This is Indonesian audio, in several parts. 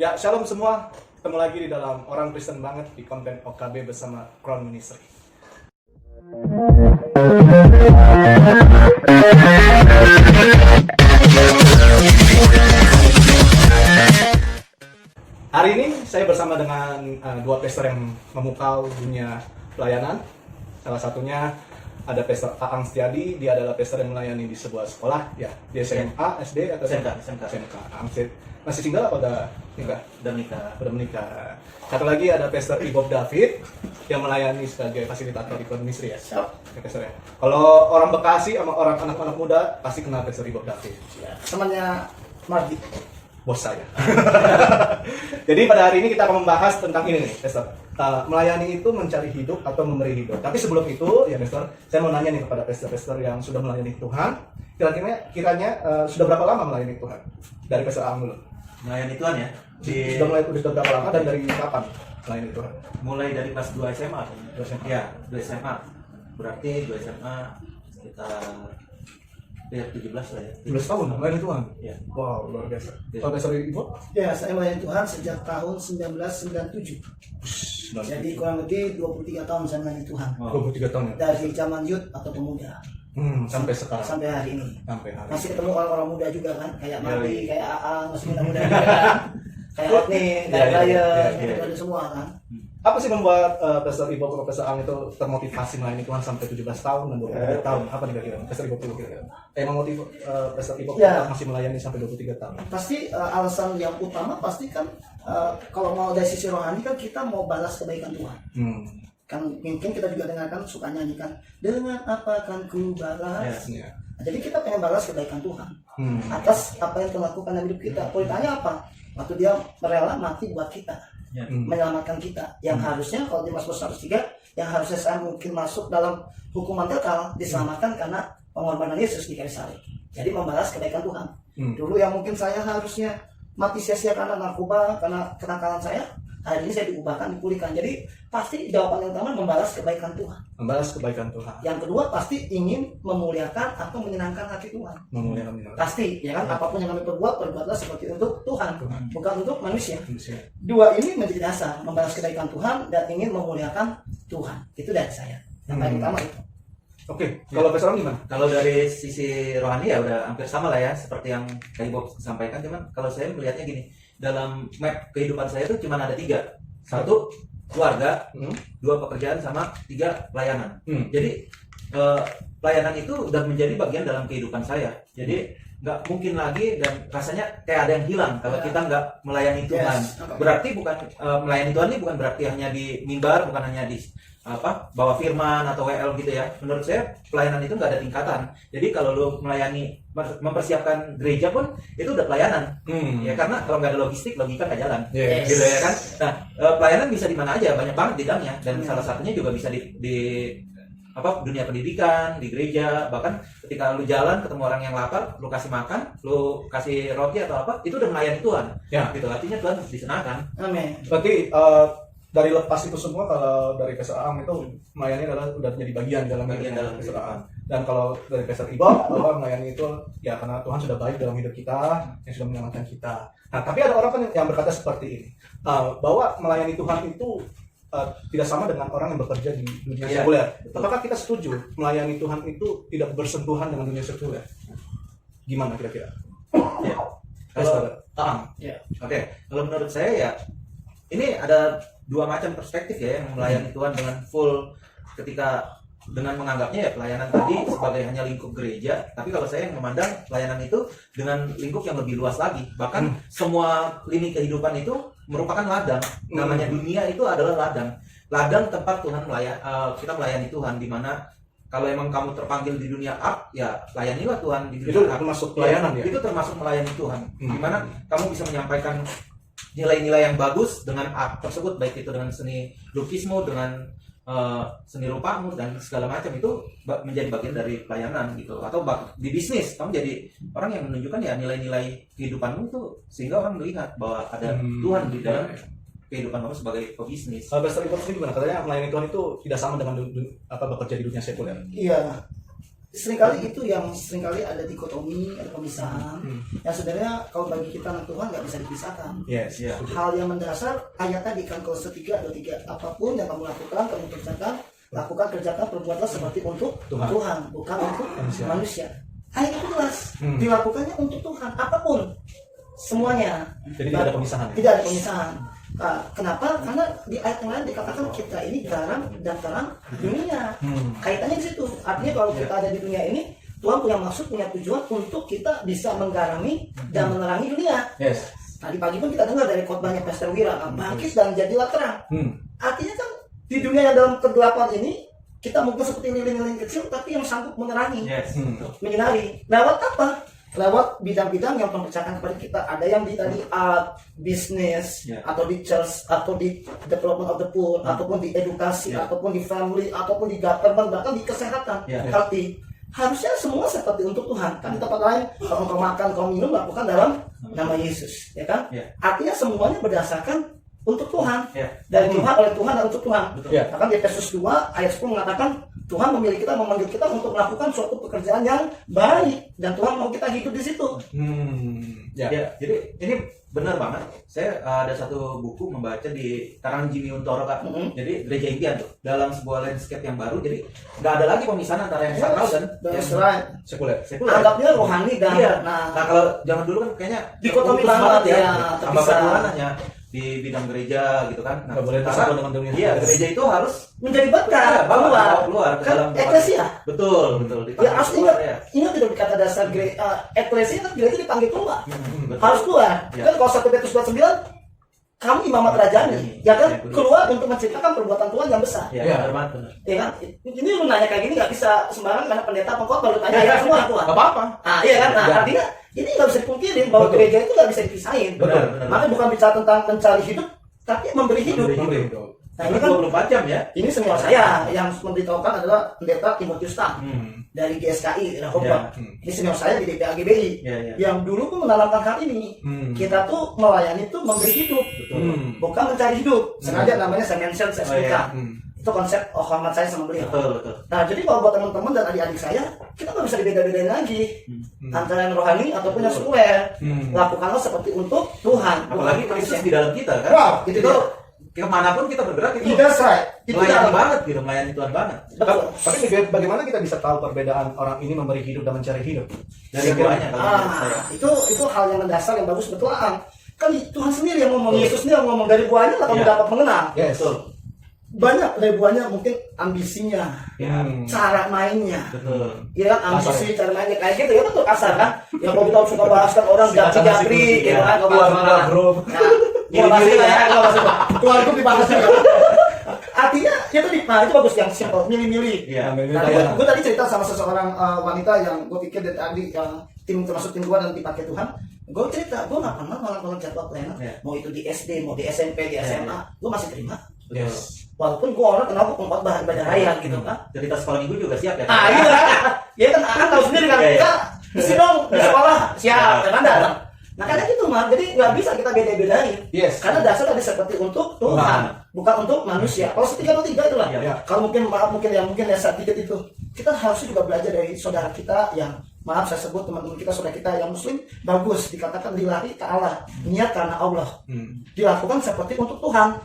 Ya, shalom semua. Ketemu lagi di dalam Orang Kristen Banget di konten OKB bersama Crown Ministry. Hari ini saya bersama dengan dua pastor yang memukau dunia pelayanan. Salah satunya ada Pastor Aang Setiadi, dia adalah pastor yang melayani di sebuah sekolah, ya, di SMA, SD atau SMK. Aang masih single apa udah nikah? Udah menikah. Satu lagi ada Pastor Ibob David yang melayani sebagai fasilitator di Crown Ministry, ya. Ya, Pastor ya. Kalau orang Bekasi sama orang anak-anak muda pasti kenal Pastor Ibob David. Ya, temannya Mardi, Bos saya. Jadi pada hari ini kita akan membahas tentang ini nih, Pastor. Melayani itu mencari hidup atau memberi hidup. Tapi sebelum itu, ya Pastor, saya mau nanya nih kepada pastor-pastor yang sudah melayani Tuhan. Kiranya sudah berapa lama melayani Tuhan? Dari Pastor Aang dulu. Melayani Tuhan ya? Sudah berapa lama dan dari kapan melayani Tuhan? Mulai dari pas 2 SMA. 2 SMA. Ya, 2 SMA. Berarti 2 SMA sekitar 17 lah ya. 17 tahun melayani Tuhan? Ya. Wow, luar biasa. Ya. Kalau Pastor Ibob? ya saya melayani Tuhan sejak tahun 1997. Jadi kurang lebih 23 tahun saya melayani Tuhan. 23 tahun ya? Dari zaman youth atau pemuda Sampai sekarang. sampai hari ini. Sampai hari. Masih ketemu orang-orang muda juga kan, kayak Mardi, Iya. kayak Aang, masih muda-muda juga kan. Kayak Otni, kayak Iya, Brian, iya. gitu ada semua kan. Apa sih membuat Pastor Ibob atau Pastor Aang itu termotivasi melayani Tuhan sampai 17 tahun dan 23 tahun? Apa nih kira-kira? Pastor Ibob dulu kira-kira. Motif Pastor Ibob Ya. masih melayani sampai 23 tahun. Pasti alasan yang utama pasti kan kalau mau dari sisi rohani kan kita mau balas kebaikan Tuhan. Kan mungkin kita juga dengarkan suka nyanyikan dengan apa akan ku balas. Ya. Nah, jadi kita pengen balas kebaikan Tuhan atas apa yang Tuhan lakukan dalam hidup kita. Kulitannya apa? Waktu dia rela mati buat kita, Ya. menyelamatkan kita. Yang harusnya kalau di Mazmur 103, yang harusnya saya mungkin masuk dalam hukuman kekal, diselamatkan karena pengorbanan Yesus di kayu salib. Jadi membalas kebaikan Tuhan. Dulu yang mungkin saya harusnya mati sia-sia karena narkoba, karena kenakalan saya, hari ini saya diubahkan, dipulihkan. Jadi pasti jawaban yang utama membalas kebaikan Tuhan. Membalas kebaikan Tuhan. Yang kedua pasti ingin memuliakan atau menyenangkan hati Tuhan. Memuliakan Tuhan. Pasti, ya kan, apapun yang kami perbuat, perbuatlah seperti untuk Tuhan, bukan untuk manusia. Manusia. Dua ini menjadi dasar, membalas kebaikan Tuhan dan ingin memuliakan Tuhan. Itu dari saya. Yang paling utama itu. Oke, kalau Pastor Aang gimana? Kalau dari sisi rohani ya udah hampir sama lah ya seperti yang Kak Bob sampaikan, cuman kalau saya melihatnya gini, dalam map kehidupan saya itu cuma ada 3. 1 keluarga, 2 pekerjaan, sama 3 pelayanan. Jadi pelayanan itu udah menjadi bagian dalam kehidupan saya. Jadi nggak mungkin lagi, dan rasanya kayak ada yang hilang kalau kita nggak melayani Tuhan. Berarti bukan melayani Tuhan ini bukan berarti hanya di mimbar, bukan hanya di bawa firman atau WL gitu ya. Menurut saya pelayanan itu nggak ada tingkatan. Jadi kalau lu melayani, mempersiapkan gereja pun itu udah pelayanan. Ya karena kalau nggak ada logistik, logika nggak jalan. Yes. Gitu ya kan. Nah, pelayanan bisa di mana aja, banyak banget bidangnya, dan salah satunya juga bisa di dunia pendidikan, di gereja. Bahkan ketika lu jalan ketemu orang yang lapar, lu kasih makan, lu kasih roti atau apa, itu udah melayani Tuhan. Ya. Gitu, artinya Tuhan disenangkan. Amin. Berarti dari lepas itu semua, kalau dari Pastor Aang itu melayani adalah udah menjadi bagian dalam Bagian dalam Pastor kehidupan. Aang. Dan kalau dari Pastor Ibob, bahwa melayani itu ya karena Tuhan sudah baik dalam hidup kita, yang sudah menyelamatkan kita. Nah, tapi ada orang kan yang berkata seperti ini, bahwa melayani Tuhan itu tidak sama dengan orang yang bekerja di dunia Iya, sekuler. betul. Apakah kita setuju melayani Tuhan itu tidak bersentuhan dengan dunia sekuler? Gimana kira-kira? Ya. Pastor Kalau Aang. Oke, kalau menurut saya ya ini ada 2 macam perspektif ya, yang melayani Tuhan dengan full, ketika dengan menganggapnya ya pelayanan tadi sebagai hanya lingkup gereja, tapi kalau saya yang memandang pelayanan itu dengan lingkup yang lebih luas lagi. Bahkan semua lini kehidupan itu merupakan ladang. Namanya dunia itu adalah ladang. Ladang tempat Tuhan kita melayani Tuhan, di mana kalau emang kamu terpanggil di dunia art, ya layanilah Tuhan di dunia Itu art. termasuk pelayanan ya? Itu termasuk melayani Tuhan. Di mana kamu bisa menyampaikan nilai-nilai yang bagus dengan art tersebut, baik itu dengan seni lukismu, dengan seni rupamu dan segala macam, itu menjadi bagian dari pelayanan gitu. Atau di bisnis kamu jadi orang yang menunjukkan ya nilai-nilai kehidupanmu itu, sehingga orang melihat bahwa ada Tuhan di dalam kehidupan kamu sebagai pebisnis. Pastor Ibob sendiri gimana? Katanya melayani Tuhan itu tidak sama dengan bekerja di dunia sekuler. Iya. seringkali itu yang seringkali ada dikotomi, ada pemisahan. Yang sebenarnya kalau bagi kita anak Tuhan nggak bisa dipisahkan. Yes. Iya. Hal yang mendasar ayat tadi kan Kolose 3:23, apapun yang kamu lakukan, kamu kerjakan, perbuatlah seperti untuk Tuhan. Tuhan, bukan untuk manusia. Ayat itu jelas, dilakukannya untuk Tuhan, apapun, semuanya. Jadi tidak ada pemisahan. Ya? Tidak ada pemisahan. Nah, kenapa? Karena di ayat yang lain dikatakan kita ini garam dan terang dunia. Kaitannya di situ. Artinya kalau kita ada di dunia ini, Tuhan punya maksud, punya tujuan untuk kita bisa menggarami dan menerangi dunia. Yes. Tadi pagi pun kita dengar dari khotbahnya Pastor Wira, bangkit dan jadilah terang. Artinya kan di dunia yang dalam kegelapan ini, kita mungkin seperti lilin-lilin kecil, tapi yang sanggup menerangi, Yes. menyinari. Lewat apa? Lewat bidang-bidang yang mempercayakan kepada kita. Ada yang di tadi art, bisnis, atau di church, atau di development of the poor, ataupun di edukasi, ataupun di family, ataupun di government, bahkan di kesehatan, healthy. Harusnya semua seperti untuk Tuhan. Kan di tempat lain, kalau kau makan, kau minum, lakukan dalam nama Yesus, ya kan? Artinya semuanya berdasarkan untuk Tuhan, dari Tuhan, oleh Tuhan, dan untuk Tuhan. Bahkan di Efesus 2 ayat 10 mengatakan Tuhan memilih kita, memanggil kita untuk melakukan suatu pekerjaan yang baik, dan Tuhan mau kita hidup di situ. Ya, jadi ini benar banget. Saya ada satu buku membaca di karang Jimmy Untoro, Kak. Jadi gereja impian tuh dalam sebuah landscape yang baru. Jadi nggak ada lagi pemisahan antara yang sakral dan That's right. Sekuler. Anggapnya rohani dan Nah, kalau zaman dulu kan kayaknya dikotomi utuh banget ya, Hamba terpisah. Tuhan hanya di bidang gereja gitu kan. Nggak boleh sementara, tersatu dengan dunia. Iya, gereja itu harus menjadi berkat keluar ke kan dalam tempat. eklesia. Betul. Ya harus ingat, ya. ingat itu kata dasar eklesia kan gereja dipanggil keluar, Betul. harus keluar. Ya. Kan kalau 1 Petrus 2:9, kamu imamat rajani, ya kan, Ya, keluar untuk menciptakan perbuatan Tuhan yang besar. Iya, Ya. benar banget, benar. Ya kan, ini lu nanya kayak gini nggak bisa sembarangan karena pendeta pengkhotbah baru tanya ya semua Tuhan. Gak apa-apa. Ah iya kan, nah Ya. artinya ini nggak bisa dipungkirin bahwa Betul. gereja itu nggak bisa dipisahin. Benar. Makanya bukan bicara tentang mencari hidup, tapi memberi hidup. Memberi hidup. Nah ini kan 24 jam ya. ini senior saya yang memberitahukan adalah pendeta Timotius Tang dari GSKI Rehoboth. Ini senior saya di DPAGBI yang dulu pun menanamkan hal ini. Kita tuh melayani tuh memberi hidup, bukan mencari hidup. Sengaja namanya saya mention, saya sebutkan. Itu konsep hormat saya sama beliau. Betul. Nah jadi kalau buat teman-teman dan adik-adik saya, kita nggak bisa dibeda-bedain lagi antara yang rohani ataupun yang sekuler. Lakukanlah seperti untuk Tuhan. Apalagi bukan Kristus manusia. di dalam kita kan. Wow, itu itu dia. kemanapun kita bergerak itu That's right. Itu melayani dalam. banget gitu, melayani Tuhan banget. Betul. Tapi bagaimana kita bisa tahu perbedaan orang ini memberi hidup dan mencari hidup? Dari buahnya kalau menurut saya. Itu hal yang mendasar yang bagus betul kan Tuhan sendiri yang ngomong, Yesus sendiri yang ngomong, dari buahnya lah kamu dapat mengenal. Yes. Betul. Banyak dari buahnya, mungkin ambisinya, cara mainnya. Betul. Iya kan, ambisi cara mainnya kayak gitu ya, betul kasar kan. Yang kalau kita suka bahaskan orang jatri-jatri gitu kan, kalau bahas Bro. Milih-milih ya, keluar grup dibahas juga. Artinya itu itu bagus, yang simple, milih-milih. Iya. Nah, gue tadi cerita sama seseorang wanita yang gue pikir dari tadi yang termasuk tim gue dan dipakai Tuhan. Gue cerita, gue nggak pernah nolak jadwal planner. Mau itu di SD, mau di SMP, di SMA, gue masih terima. Yes. Walaupun gue orang kenal pengkhotbah ibadah raya gitu kan. Cerita sekolah minggu juga siap ya. Iya kan, ya kan tahu sendiri kan. Kita isi dong di sekolah siap, kan datang. Nah karena gitu mah, jadi nggak bisa kita beda-bedain. Yes. Karena dasar tadi seperti untuk Tuhan, bukan untuk manusia. Kalau setiga atau tiga itulah. Kalau mungkin ya saat dikit itu, kita harusnya juga belajar dari saudara kita yang, maaf saya sebut teman-teman kita, saudara kita yang muslim, bagus dikatakan lillahi ta'ala, niat karena Allah, dilakukan seperti untuk Tuhan.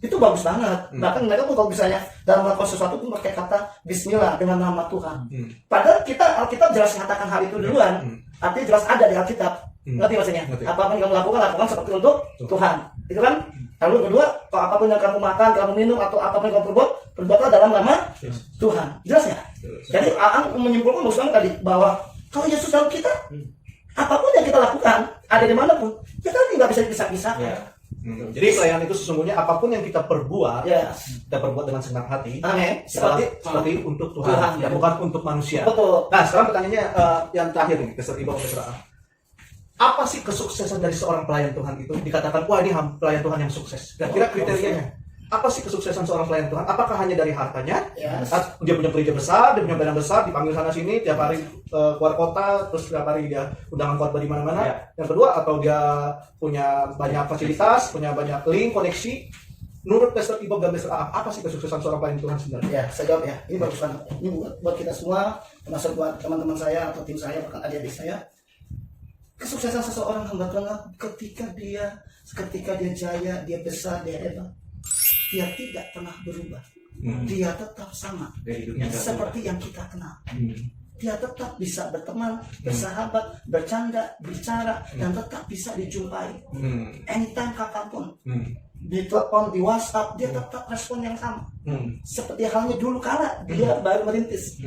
Itu bagus banget. Bahkan mereka pun kalau misalnya dalam melakukan sesuatu pun pakai kata Bismillah dengan nama Tuhan. Padahal Alkitab jelas mengatakan hal itu duluan. Artinya jelas ada di Alkitab. Ngerti maksudnya? Apapun yang kamu lakukan seperti untuk Tuhan. Itu kan? Lalu kedua, kalau apapun yang kamu makan, kamu minum, atau apapun yang kamu perbuatlah dalam nama Tuhan. Jelas ya? Jadi Aan menyimpulkan bagus banget tadi bahwa kalau Yesus dalam kita, apapun yang kita lakukan, ada di manapun, kita nggak bisa dipisah-pisahkan. Jadi pelayanan itu sesungguhnya apapun yang kita perbuat, kita perbuat dengan senang hati. Amin. Seperti untuk Tuhan, dan bukan untuk manusia. Betul. Nah, sekarang pertanyaannya yang terakhir nih, Profesor A. Apa sih kesuksesan dari seorang pelayan Tuhan itu? Dikatakan, wah ini pelayan Tuhan yang sukses. Kira-kira kriterianya. Apa sih kesuksesan seorang pelayan Tuhan? Apakah hanya dari hartanya? Dia punya gereja besar, dia punya badan besar, dipanggil sana sini, tiap hari keluar kota, terus tiap hari dia undangan khotbah di mana-mana. Yang kedua, atau dia punya banyak fasilitas, punya banyak link, koneksi, menurut Pastor Ibob dan Pastor Aang, apa sih kesuksesan seorang pelayan Tuhan sebenarnya? Ya, saya jawab ya. Ini bagus banget. Ini buat kita semua, termasuk buat teman-teman saya atau tim saya, bahkan adik-adik saya. Kesuksesan seseorang hamba Tuhan ketika dia jaya, dia besar, dia hebat, dia tidak pernah berubah. Dia tetap sama Dari hidupnya nggak seperti yang kita kenal. Dia tetap bisa berteman, bersahabat, bercanda, bicara, dan tetap bisa dijumpai. Anytime kapanpun. Di telepon, di WhatsApp, dia tetap respon yang sama. Seperti halnya dulu kala dia baru merintis.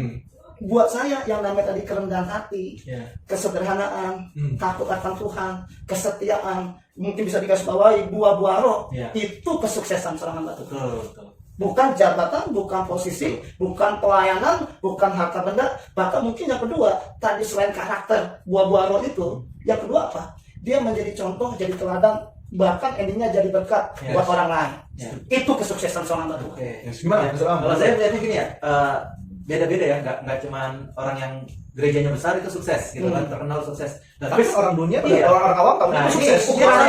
Buat saya yang namanya tadi kerendahan hati, kesederhanaan, takut akan Tuhan, kesetiaan, mungkin bisa dikasih bawahi buah-buah roh, itu kesuksesan seorang hamba Tuhan. Bukan jabatan, bukan posisi, bukan pelayanan, bukan harta benda, bahkan mungkin yang kedua, tadi selain karakter buah-buah roh itu, yang kedua apa? Dia menjadi contoh, jadi teladan, bahkan endingnya jadi berkat buat orang lain. Itu kesuksesan seorang hamba Tuhan. Gimana? Kalau saya melihatnya gini ya, beda-beda ya, nggak cuman orang yang gerejanya besar itu sukses gitu kan, terkenal sukses. Nah, Tapi orang dunia, Iya. orang awam tahu Nah, itu ini sukses. ukuran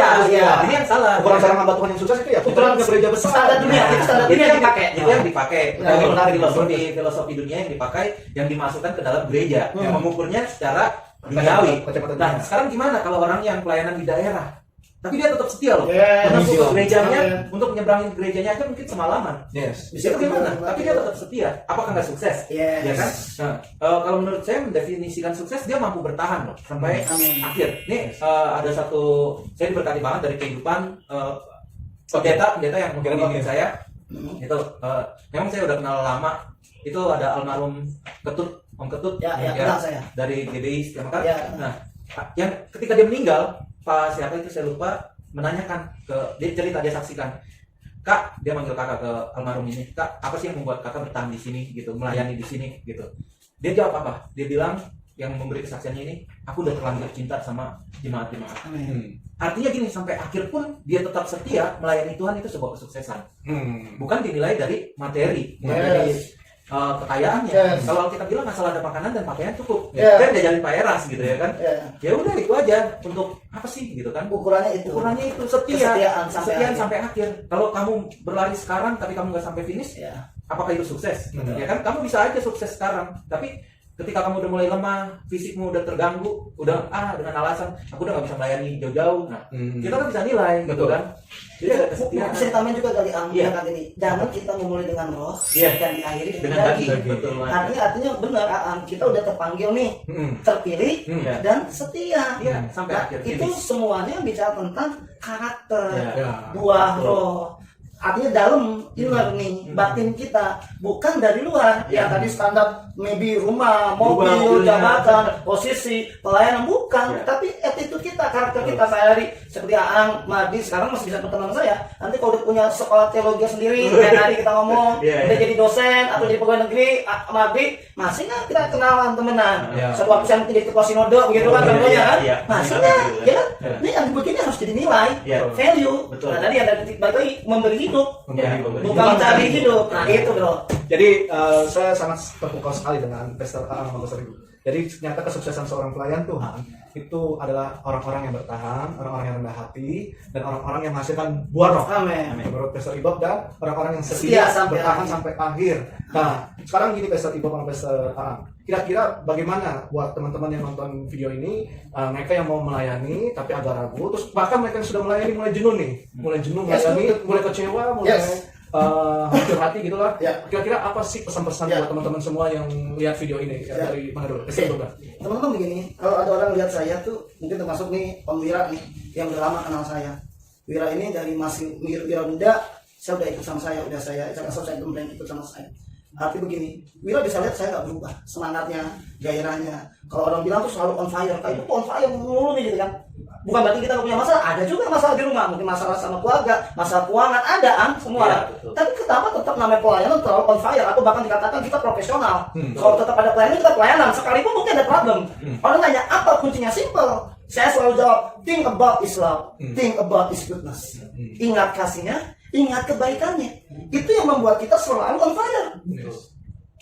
ini yang salah. Ukuran seorang hamba Tuhan yang sukses itu ya ukuran ke gereja besar. Standar dunia, itu standar Itu dunia yang yang dipakai. Itu yang dipakai. Nah, menarik. Filosofi dunia yang dipakai, yang dimasukkan ke dalam gereja, yang mengukurnya secara duniawi. Kecepatan Nah, dunia. sekarang gimana kalau orang yang pelayanan di daerah? Tapi dia tetap setia loh. Yes. Menempuh ke gerejanya, Yes. untuk menyeberangin gerejanya aja mungkin semalaman. Yes. Itu gimana? Tapi dia tetap setia. Apakah nggak sukses? Yes. Ya kan? Nah, kalau menurut saya mendefinisikan sukses, dia mampu bertahan loh sampai Amin. akhir. Nih ada satu, saya diberkati banget dari kehidupan pendeta yang membimbing saya. Itu memang saya udah kenal lama. Itu ada almarhum Om Ketut Ya, kenal saya. dari GBI Setia Mekar. Ya. Nah, yang ketika dia meninggal, Pak siapa itu saya lupa, menanyakan ke dia, cerita dia saksikan, Kak, dia manggil kakak ke almarhum ini, Kak, apa sih yang membuat kakak bertahan di sini gitu, melayani di sini gitu. Dia jawab apa? Dia bilang, yang memberi kesaksiannya ini, aku udah terlanjur cinta sama jemaat-jemaat. Artinya gini, sampai akhir pun dia tetap setia melayani Tuhan, itu sebuah kesuksesan. Bukan dinilai dari materi, dari kekayaannya. Yes. Kalau kita bilang asal ada makanan dan pakaian cukup, Yeah. dan jajalin Pak Eras gitu ya kan. Ya. Ya udah itu aja, untuk apa sih gitu kan? Ukurannya itu. Ukurannya itu setia, Kesetiaan sampai akhir. sampai akhir. Kalau kamu berlari sekarang tapi kamu nggak sampai finish, Ya. apakah itu sukses? Benar. Ya kan, kamu bisa aja sukses sekarang, tapi ketika kamu udah mulai lemah, fisikmu udah terganggu, udah dengan alasan aku udah nggak bisa melayani jauh-jauh, nah kita kan bisa nilai, gitu Betul. kan? Jadi ada kesetiaan. Bisa ditambahin juga kali Iya. kali ini. Jangan kita memulai dengan roh Iya. dan diakhiri Dengan daging, betul banget. Artinya benar, kita udah terpanggil nih, terpilih Iya. dan setia. Iya, sampai Nah, akhir itu finish. semuanya bicara tentang karakter, Iya. buah roh. Artinya dalam inner nih, batin kita, bukan dari luar. Ya tadi standar maybe rumah, mobil, mobilnya. jabatan, posisi, pelayanan, bukan. Ya. Tapi attitude kita, karakter kita sehari. Seperti Aang, Mardi, sekarang masih bisa berteman sama saya. Nanti kalau udah punya sekolah teologi sendiri, kayak tadi kita ngomong, Iya, udah iya. jadi dosen atau jadi pegawai negeri, Mardi, masih nggak kita kenalan temenan. Iya. Suatu waktu saya mungkin jadi ketua sinode, begitu kan contohnya Iya, kan? iya. Masih Iya, nggak, iya. ya kan? Iya. Ini yang begini harus jadi nilai, Iya. value. Betul. Nah tadi ada titik balik lagi, memberi hidup, Ya, bukan mencari hidup. Nah itu bro. Jadi saya sangat terpukau sekali dengan Pastor Aang dan Pastor Ibu. Jadi ternyata kesuksesan seorang pelayan Tuhan itu adalah orang-orang yang bertahan, orang-orang yang rendah hati, dan orang-orang yang menghasilkan buah roh. Amin. Menurut Pastor Ibob, dan orang-orang yang Setia setia sampai bertahan akhir. sampai akhir. Nah, sekarang gini Pastor Ibob sama Pastor Aang. Kira-kira bagaimana buat teman-teman yang nonton video ini, mereka yang mau melayani tapi agak ragu, terus bahkan mereka yang sudah melayani mulai jenuh nih, mulai jenuh Yes, melayani, betul. mulai kecewa, mulai Yes. hancur hati gitu lah. Ya. Kira-kira apa sih pesan-pesan Ya. buat teman-teman semua yang lihat video ini? Ya. Dari mana dulu? Oke. Pastor Ibob. Teman-teman begini, kalau ada orang lihat saya tuh mungkin termasuk nih Om Wira nih yang udah lama kenal saya. Wira ini dari masih Wira muda, saya udah ikut sama saya komplain ikut sama saya. Arti begini, Wira bisa lihat saya nggak berubah semangatnya, gairahnya. Kalau orang bilang tuh selalu on fire, kayak itu on fire mulu nih gitu kan. Bukan berarti kita nggak punya masalah, ada juga masalah di rumah, mungkin masalah sama keluarga, masalah keuangan ada semua. Iya, betul. Tapi kenapa tetap namanya pelayanan terlalu on fire atau bahkan dikatakan kita profesional. Kalau tetap ada pelayanan kita pelayanan, sekalipun mungkin ada problem. Orang nanya apa kuncinya, simple. Saya selalu jawab, think about His love, think about His goodness. Ingat kasihnya, ingat kebaikannya. Itu yang membuat kita selalu on fire.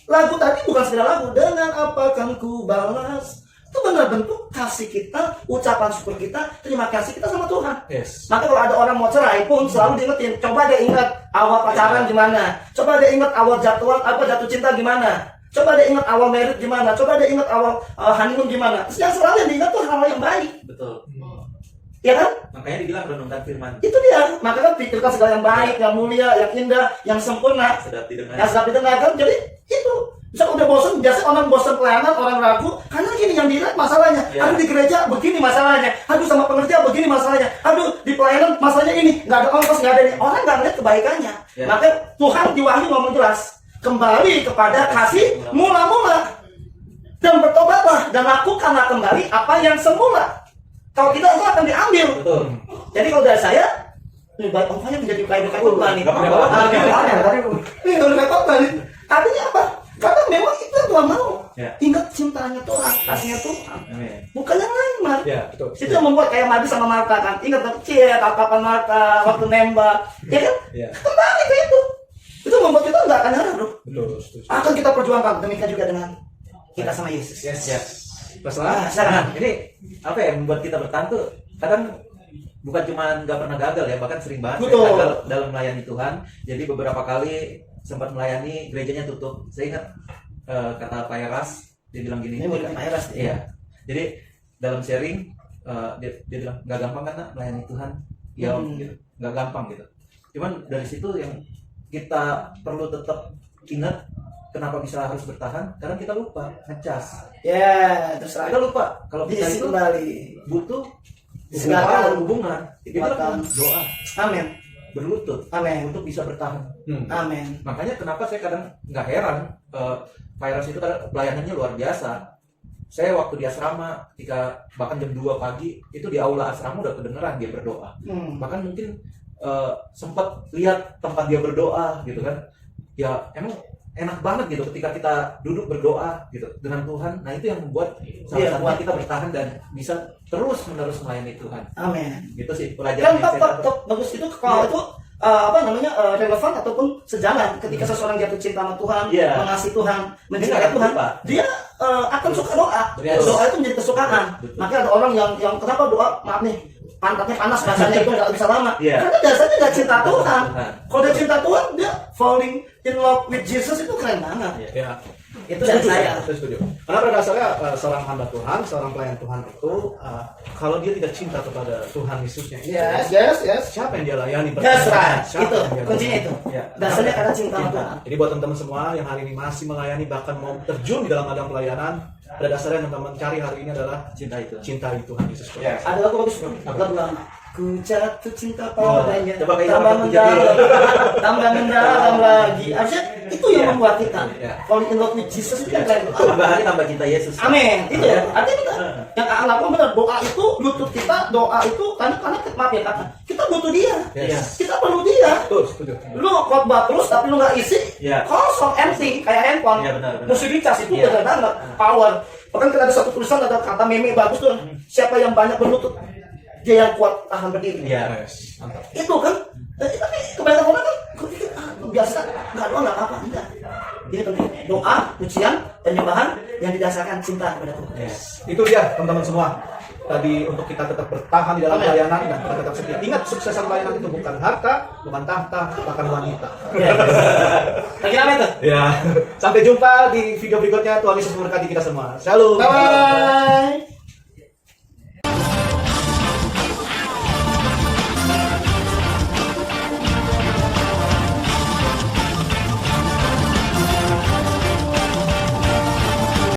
Lagu tadi bukan sekedar lagu, dengan apa kan ku balas itu benar bentuk kasih kita, ucapan syukur kita, terima kasih kita sama Tuhan. Yes. Maka kalau ada orang mau cerai pun selalu diingetin, coba dia ingat awal pacaran gimana, coba dia ingat awal jatuh cinta gimana, coba dia ingat awal married gimana, coba dia ingat awal honeymoon gimana. Terus yang selalu yang diingat tuh hal yang baik, Betul. ya kan? Makanya dibilang renungkan firman. Itu dia. Maka kan pikirkan segala yang baik, yang mulia, yang indah, yang sempurna, Sedap didengar. yang sedap didengarkan. Jadi itu. Bisa udah bosan, biasa orang bosan pelayanan, orang ragu, karena gini yang dilihat masalahnya. Ya. Aduh di gereja begini masalahnya, aduh sama pengerja begini masalahnya, aduh di pelayanan masalahnya ini, nggak ada ongkos, nggak ada ini. Orang nggak melihat kebaikannya. Ya. Maka Tuhan di Wahyu ngomong jelas, kembali kepada kasih mula-mula dan bertobatlah dan lakukanlah kembali apa yang semula. Kalau tidak itu akan diambil. Betul. Jadi kalau dari saya, lebih baik orang menjadi kayak khotbah nih. Nggak apa-apa. Ini kalau kayak khotbah nih. Artinya apa? Karena memang itu yang Tuhan mau. Ya. Ingat cintanya Tuhan, kasihnya Tuhan. Amin. Bukan yang lain, Mar. Ya, betul. Itu yang membuat kayak Madi sama Marta kan. Ingat kecil, kapan Marta, waktu nembak. Ya kan? Ya. Kembali ke itu. Itu membuat kita nggak akan nyerah, bro. Betul, setuju. Akan kita perjuangkan. Demikian juga dengan kita sama Yesus. Yes. Ya. Masalah? Silakan. Ini apa ya membuat kita bertahan tuh kadang bukan cuma nggak pernah gagal ya, bahkan sering banget saya Betul. gagal dalam melayani Tuhan. Jadi beberapa kali sempat melayani gerejanya tutup. Saya ingat kata Pak Eras, dia bilang gini. Ini murid Pak Eras, Iya. Jadi dalam sharing dia bilang nggak gampang kan Nak, melayani Tuhan. Ya gitu. Nggak gampang gitu. Cuman dari situ yang kita perlu tetap ingat kenapa bisa harus bertahan, karena kita lupa ngecas. Ya, terus Kita lupa kalau kita diisi itu kembali. butuh Disegarakan. hubungan. Itu Dikuatkan. doa, Amin. berlutut Amin. untuk bisa bertahan. Amin. Makanya kenapa saya kadang nggak heran virus itu kadang pelayanannya luar biasa. Saya waktu di asrama ketika bahkan jam 2 pagi itu di aula asrama udah kedengeran dia berdoa. Bahkan mungkin sempat lihat tempat dia berdoa gitu kan. Ya emang enak banget gitu ketika kita duduk berdoa gitu dengan Tuhan. Nah itu yang membuat Iya, salah satunya kita bertahan dan bisa terus menerus melayani Tuhan. Amin. Gitu sih Dan pelajaran yang saya dapat. tetap bagus itu kalau itu relevan ataupun sejalan ketika seseorang jatuh cinta sama Tuhan, Iya. mengasihi Tuhan, Dia mencintai nggak Tuhan, lupa. dia akan suka doa. Yes. Doa itu menjadi kesukaan. Betul. Makanya ada orang yang kenapa doa, maaf nih, pantatnya panas rasanya itu nggak bisa lama. Iya. Karena dasarnya nggak cinta Tuhan. Tuhan. Kalau dia cinta Tuhan, dia falling in love with Jesus itu keren banget. Iya. Ya. Itu dari saya. Saya setuju. Karena pada dasarnya seorang hamba Tuhan, seorang pelayan Tuhan itu kalau dia tidak cinta kepada Tuhan Yesusnya itu, Yes. siapa yang dia layani? That's right. Siapa Itu yang dia kuncinya layani? itu. Ya. Dasarnya karena cinta sama Tuhan. Jadi buat teman-teman semua yang hari ini masih melayani bahkan mau terjun di dalam ladang pelayanan, pada dasarnya yang teman-teman cari hari ini adalah Cinta itu. cintai Tuhan Yesus Kristus. Ya. Ada lagu bagus bro, lagu yang ku jatuh cinta padanya, Coba kayak tambah orang mendalam, tambah mendalam lagi. Harusnya itu yang Ya. membuat kita Ya. falling in love with Jesus itu kan keren. Tambah hari tambah cinta Yesus. Amin. Itu ya. Artinya kita yang akan lakukan benar doa itu lutut kita, doa itu karena maaf ya kata kita butuh dia. Yes. Kita perlu dia. Betul, setuju. Lu khotbah terus tapi lu nggak isi, Ya. kosong empty kayak handphone. Ya, benar. Mesti dicas itu Ya. benar banget power. Bahkan kita ada satu tulisan ada kata meme bagus tuh. Siapa yang banyak berlutut, dia yang kuat tahan berdiri. Iya. Yes. Mantap. Itu kan. Tapi kebanyakan orang kan pikir biasa nggak doa nggak apa-apa enggak. Ini penting doa, pujian, penyembahan yang didasarkan cinta kepada Tuhan. Yes. Itu dia teman-teman semua. Tadi untuk kita tetap bertahan di dalam Amin. pelayanan dan kita tetap setia. Ingat suksesan pelayanan itu bukan harta, bukan tahta, bahkan wanita. Lagi apa itu? Ya. Sampai jumpa di video berikutnya. Tuhan Yesus memberkati kita semua. Shalom. Bye.